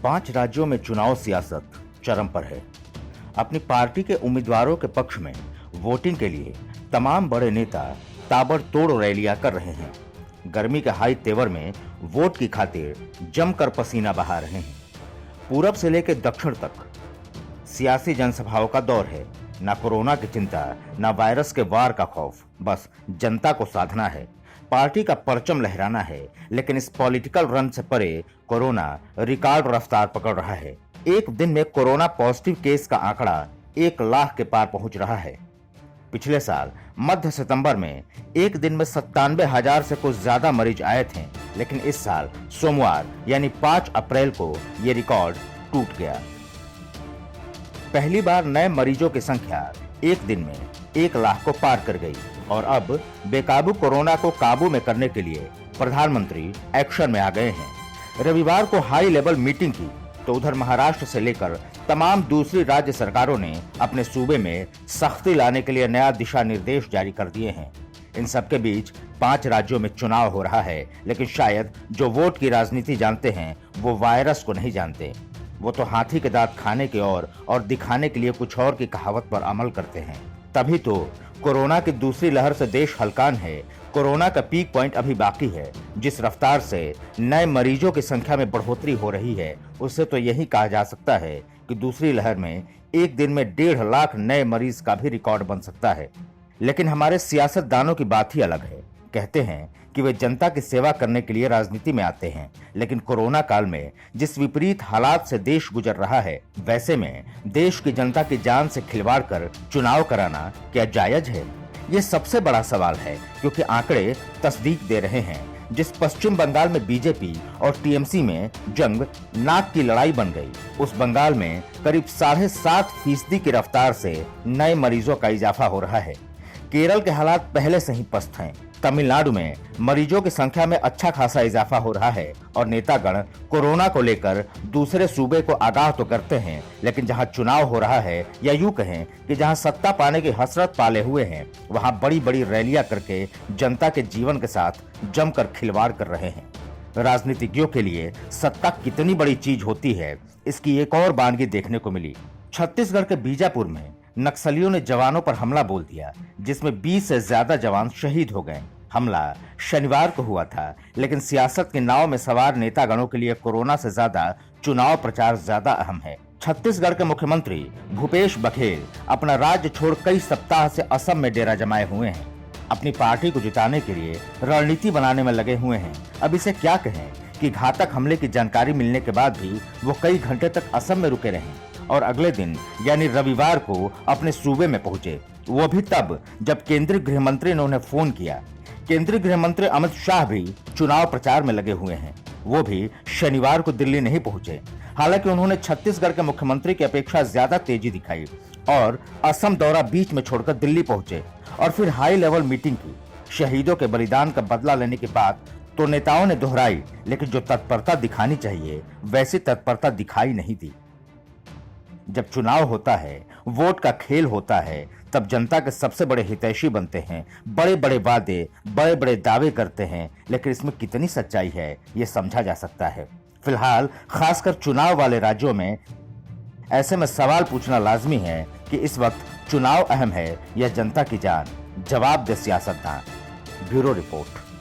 5 राज्यों में चुनाव सियासत चरम पर है। अपनी पार्टी के उम्मीदवारों के पक्ष में वोटिंग के लिए तमाम बड़े नेता ताबड़तोड़ रैलियां कर रहे हैं। गर्मी के हाई तेवर में वोट की खातिर जमकर पसीना बहा रहे हैं। पूरब से लेकर दक्षिण तक सियासी जनसभाओं का दौर है। न कोरोना की चिंता, न वायरस के वार का खौफ, बस जनता को साधना है, पार्टी का परचम लहराना है। लेकिन इस पॉलिटिकल रन से परे कोरोना रिकॉर्ड रफ्तार पकड़ रहा है। एक दिन में कोरोना पॉजिटिव केस का आंकड़ा 1 लाख के पार पहुंच रहा है। पिछले साल मध्य सितंबर में एक दिन में 97,000 से कुछ ज्यादा मरीज आए थे, लेकिन इस साल सोमवार यानी 5 अप्रैल को यह रिकॉर्ड टूट गया। पहली बार नए मरीजों की संख्या एक दिन में 1 लाख को पार कर गई और अब बेकाबू कोरोना को काबू में करने के लिए प्रधानमंत्री एक्शन में आ गए हैं। रविवार को हाई लेवल मीटिंग की तो उधर महाराष्ट्र से लेकर तमाम दूसरी राज्य सरकारों ने अपने सूबे में सख्ती लाने के लिए नया दिशा निर्देश जारी कर दिए हैं। इन सबके बीच 5 राज्यों में चुनाव हो रहा है, लेकिन शायद जो वोट की राजनीति जानते हैं वो वायरस को नहीं जानते। वो तो हाथी के दांत खाने के और दिखाने के लिए कुछ और की कहावत पर अमल करते हैं। तभी तो कोरोना की दूसरी लहर से देश हलकान है। कोरोना का पीक पॉइंट अभी बाकी है। जिस रफ्तार से नए मरीजों की संख्या में बढ़ोतरी हो रही है, उससे तो यही कहा जा सकता है कि दूसरी लहर में एक दिन में 1.5 लाख नए मरीज का भी रिकॉर्ड बन सकता है। लेकिन हमारे सियासतदानों की बात ही अलग है। कहते हैं कि वे जनता की सेवा करने के लिए राजनीति में आते हैं, लेकिन कोरोना काल में जिस विपरीत हालात से देश गुजर रहा है, वैसे में देश की जनता की जान से खिलवाड़ कर चुनाव कराना क्या जायज है? ये सबसे बड़ा सवाल है, क्योंकि आंकड़े तस्दीक दे रहे हैं। जिस पश्चिम बंगाल में बीजेपी और टीएमसी में जंग नाक की लड़ाई बन गई, उस बंगाल में करीब 7.5% की रफ्तार से नए मरीजों का इजाफा हो रहा है। केरल के हालात पहले से ही पस्त हैं। तमिलनाडु में मरीजों की संख्या में अच्छा खासा इजाफा हो रहा है और नेतागण कोरोना को लेकर दूसरे सूबे को आगाह तो करते हैं, लेकिन जहां चुनाव हो रहा है, या यूं कहें कि जहां सत्ता पाने की हसरत पाले हुए हैं, वहां बड़ी बड़ी रैलियां करके जनता के जीवन के साथ जमकर खिलवाड़ कर रहे हैं। राजनीतिज्ञों के लिए सत्ता कितनी बड़ी चीज होती है, इसकी एक और बानगी देखने को मिली। छत्तीसगढ़ के बीजापुर में नक्सलियों ने जवानों पर हमला बोल दिया, जिसमें 20 से ज्यादा जवान शहीद हो गए। हमला शनिवार को हुआ था, लेकिन सियासत के नाव में सवार नेतागणों के लिए कोरोना से ज्यादा चुनाव प्रचार ज्यादा अहम है। छत्तीसगढ़ के मुख्यमंत्री भूपेश बघेल अपना राज्य छोड़ कई सप्ताह से असम में डेरा जमाए हुए हैं। अपनी पार्टी को जिताने के लिए रणनीति बनाने में लगे हुए हैं। अब इसे क्या कहें कि घातक हमले की जानकारी मिलने के बाद भी वो कई घंटे तक असम में रुके रहे और अगले दिन यानी रविवार को अपने सूबे में पहुंचे। वो भी तब जब केंद्रीय गृह मंत्री ने उन्हें फोन किया। केंद्रीय गृह मंत्री अमित शाह भी चुनाव प्रचार में लगे हुए हैं। वो भी शनिवार को दिल्ली नहीं पहुंचे। हालांकि उन्होंने छत्तीसगढ़ के मुख्यमंत्री की अपेक्षा ज्यादा तेजी दिखाई और असम दौरा बीच में छोड़कर दिल्ली पहुंचे और फिर हाई लेवल मीटिंग की। शहीदों के बलिदान का बदला लेने की बात तो नेताओं ने दोहराई, लेकिन जो तत्परता दिखानी चाहिए वैसी तत्परता दिखाई नहीं दी। जब चुनाव होता है, वोट का खेल होता है, तब जनता के सबसे बड़े हितैषी बनते हैं। बड़े बड़े वादे, बड़े बड़े दावे करते हैं, लेकिन इसमें कितनी सच्चाई है ये समझा जा सकता है। फिलहाल खासकर चुनाव वाले राज्यों में ऐसे में सवाल पूछना लाजमी है कि इस वक्त चुनाव अहम है या जनता की जान? जवाब दे सियासतदान। Bureau report.